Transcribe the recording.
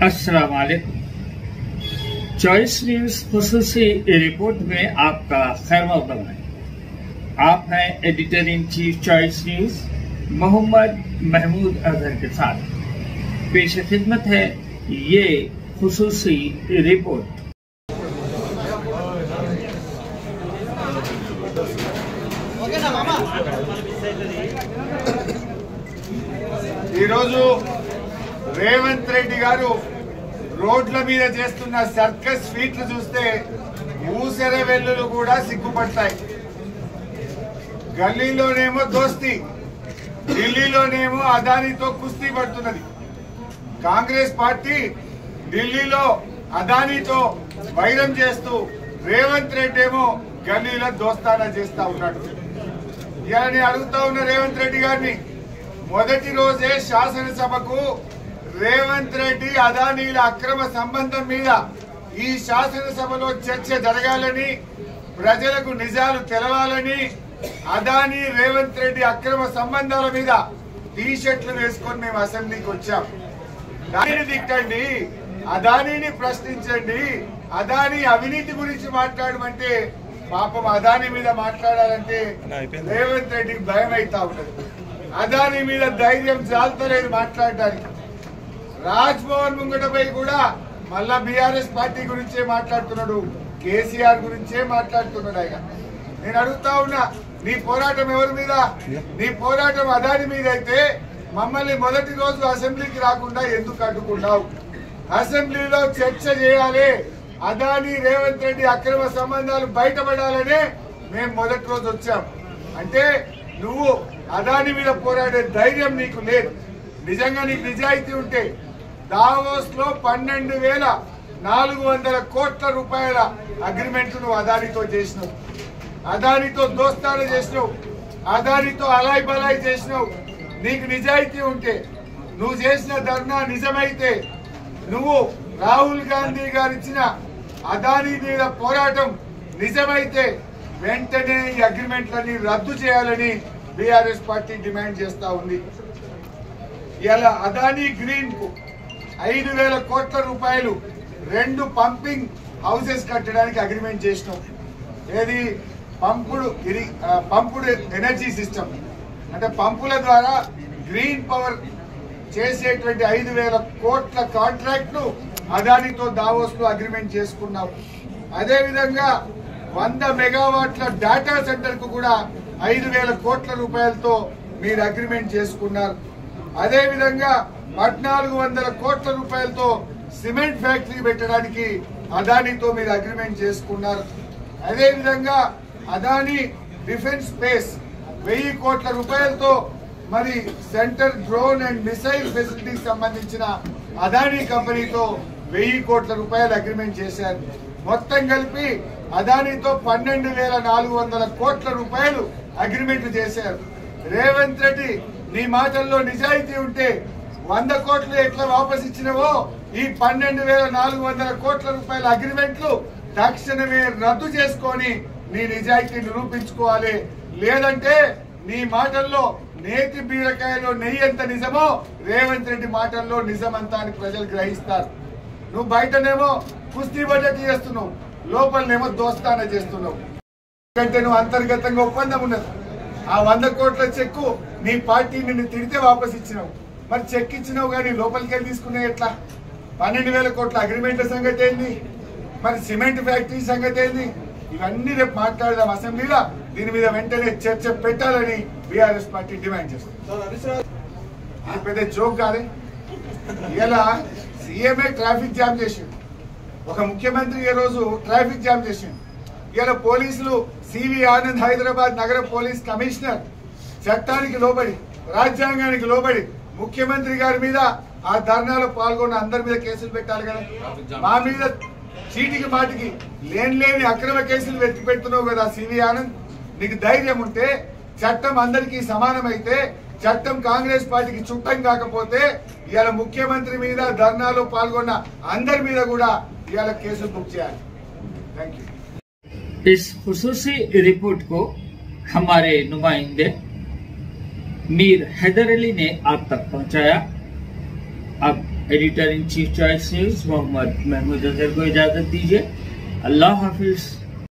अस्सलाम वालेकुम। Choice news खुसूसी report में आपका खैर मक़दम है। आप हैं editor in chief Choice News Mohammed Mahmood Azhar के साथ। पेश खिदमत है ये खुसूसी रिपोर्ट। రేవంత్ రెడ్డి గారు రోడ్ల మీద చేస్తున్న సర్కస్ ఫీట్లు చూస్తే ఊసర వెల్లులు కూడా సిగ్గుపడతాయి. గల్లీలోనేమో దోస్తి, ఢిల్లీలోనేమో అదానీతో కుస్తీ పడుతున్నది. కాంగ్రెస్ పార్టీ ఢిల్లీలో అదానీతో వైరం చేస్తూ రేవంత్ రెడ్డి ఏమో గల్లీలో దోస్తానా చేస్తా ఉన్నాడు. ఇలా నేను అడుగుతా ఉన్న రేవంత్ రెడ్డి గారిని, మొదటి రోజే శాసనసభకు రేవంత్ రెడ్డి అదానీల అక్రమ సంబంధం మీద ఈ శాసనసభలో చర్చ జరగాలని, ప్రజలకు నిజాలు తెలవాలని, అదానీ రేవంత్ రెడ్డి అక్రమ సంబంధాల మీద టీషర్ట్లు వేసుకొని మేము అసెంబ్లీకి వచ్చాం. దానిని తిట్టండి, అదానీని ప్రశ్నించండి, అదానీ అవినీతి గురించి మాట్లాడమంటే పాపం అదానీ మీద మాట్లాడాలంటే రేవంత్ రెడ్డికి భయం అవుతా ఉంటది. అదానీ మీద ధైర్యం చాలతలేదు మాట్లాడడానికి. రాజ్ భవన్ ముంగటపై కూడా మళ్ళా బీఆర్ఎస్ పార్టీ గురించే మాట్లాడుతున్నాడు, కేసీఆర్ గురించే మాట్లాడుతున్నాడు. ఆయన నేను అడుగుతా ఉన్నా, నీ పోరాటం ఎవరి మీద? నీ పోరాటం అదానీ మీద అయితే మమ్మల్ని మొదటి రోజు అసెంబ్లీకి రాకుండా ఎందుకు అడ్డుకున్నావు? అసెంబ్లీలో చర్చ చేయాలి, అదానీ రేవంత్ రెడ్డి అక్రమ సంబంధాలు బయటపడాలనే మేము మొదటి రోజు వచ్చాం. అంటే నువ్వు అదానీ మీద పోరాడే ధైర్యం నీకు లేదు. నిజంగా నీకు నిజాయితీ ఉంటే దావోస్ లో 12,400 కోట్ల రూపాయల అగ్రిమెంట్ నువ్వు అదానీతో చేసినావు, అదానీతో దోస్తాన చేసినావు, అదానీతో అలాయ్ బలాయ్ చేసినావు. నీకు నిజాయితీ ఉంటే, నువ్వు చేసిన ధర్నా నిజమైతే, నువ్వు రాహుల్ గాంధీ గారు ఇచ్చిన అదానీ మీద పోరాటం నిజమైతే వెంటనే ఈ అగ్రిమెంట్లని రద్దు చేయాలని బీఆర్ఎస్ పార్టీ డిమాండ్ చేస్తా ఉంది. ఇలా అదానీ గ్రీన్ కు 5,000 కోట్ల రూపాయలు 2 పంపింగ్ హౌసెస్ కట్టడానికి అగ్రిమెంట్ చేసినాం. ఏది? పంపుడు ఎనర్జీ సిస్టమ్, అంటే పంపుల ద్వారా గ్రీన్ పవర్ చేసేటువంటి 5,000 కోట్ల కాంట్రాక్ట్ ను అదానీతో దావోస్ లో అగ్రిమెంట్ చేసుకున్నాం. అదే విధంగా 100 మెగావాట్ల డాటా సెంటర్ కు కూడా 5,000 కోట్ల రూపాయలతో మీరు అగ్రిమెంట్ చేసుకున్నారు. అదే విధంగా 1,400 కోట్ల రూపాయలతో సిమెంట్ ఫ్యాక్టరీ పెట్టడానికి అదానీతో మీరు అగ్రిమెంట్ చేసుకున్నారు. అదే విధంగా అదానీ డిఫెన్స్ స్పేస్ 1000 కోట్ల రూపాయలతో మరి సెంటర్ డ్రోన్ అండ్ మిసైల్ ఫెసిలిటీకి సంబంధించిన అదానీ కంపెనీతో 1000 కోట్ల రూపాయలు అగ్రిమెంట్ చేశారు. మొత్తం కలిపి అదానీతో 12,400 కోట్ల రూపాయలు అగ్రిమెంట్ చేశారు. రేవంత్ రెడ్డి, నీ మాటల్లో నిజాయితీ ఉంటే 100 కోట్లు ఎట్లా వాపస్ ఇచ్చినవో ఈ 12,400 కోట్ల రూపాయల అగ్రిమెంట్లు తక్షణమే రద్దు చేసుకొని నీ నిజాయితీ నిరూపించుకోవాలి. లేదంటే నీ మాటల్లో నేతి బీరకాయలో నెయ్యి ఎంత నిజమో రేవంత్ రెడ్డి మాటల్లో నిజమంతా అని ప్రజలు గ్రహిస్తారు. నువ్వు బయటనేమో కుస్తీ బడ్జెట్ చేస్తున్నావు, లోపలనేమో దోస్తానా చేస్తున్నావు. ఎందుకంటే నువ్వు అంతర్గతంగా ఒప్పందం ఉన్నది. ఆ 100 కోట్ల చెక్కు నీ పార్టీ నిన్ను తిడితే వాపస్ ఇచ్చినావు. మరి చెక్ ఇచ్చినావు కానీ లోపలికి వెళ్ళి తీసుకునే ఎట్లా? 12,000 కోట్ల అగ్రిమెంట్ల సంగతి ఏంది? మరి సిమెంట్ ఫ్యాక్టరీ సంగతి ఏంది? ఇవన్నీ రేపు మాట్లాడదాం అసెంబ్లీలో. దీని మీద వెంటనే చర్చ పెట్టాలని బీఆర్ఎస్ పార్టీ డిమాండ్ చేస్తుంది. ఇది పెద్ద జోక్ కాదే. ఇలా సీఎంఏ ట్రాఫిక్ జామ్ చేసిండు, ఒక ముఖ్యమంత్రి ఈ రోజు ట్రాఫిక్ జామ్ చేసిండు. ఇలా పోలీసులు సివి ఆనంద్ హైదరాబాద్ నగర పోలీస్ కమిషనర్ చట్టానికి లోబడి, రాజ్యాంగానికి లోబడి ముఖ్యమంత్రి గారి మీద, ఆ ధర్నాలో పాల్గొన్న అందరి మీద కేసులు పెట్టాలి కదా. మా మీద చీటికి మాటికి లేని అక్రమ కేసులు వెతికి పెడుతున్నావు కదా సివి ఆనంద్. నీకు ధైర్యం ఉంటే, చట్టం అందరికీ సమానమైతే, చట్టం కాంగ్రెస్ పార్టీకి చుట్టం కాకపోతే ఇవాళ ముఖ్యమంత్రి మీద, ధర్నాలో పాల్గొన్న అందరి మీద కూడా इयाला केस बुक किया। Thank you. इस खुसूसी रिपोर्ट को हमारे नुमाइंदे मीर हैदर अली ने आप तक पहुंचाया। अब editor in chief Choice News Mohammed Mahmood Azhar को इजाजत दीजिए। अल्लाह हाफिज।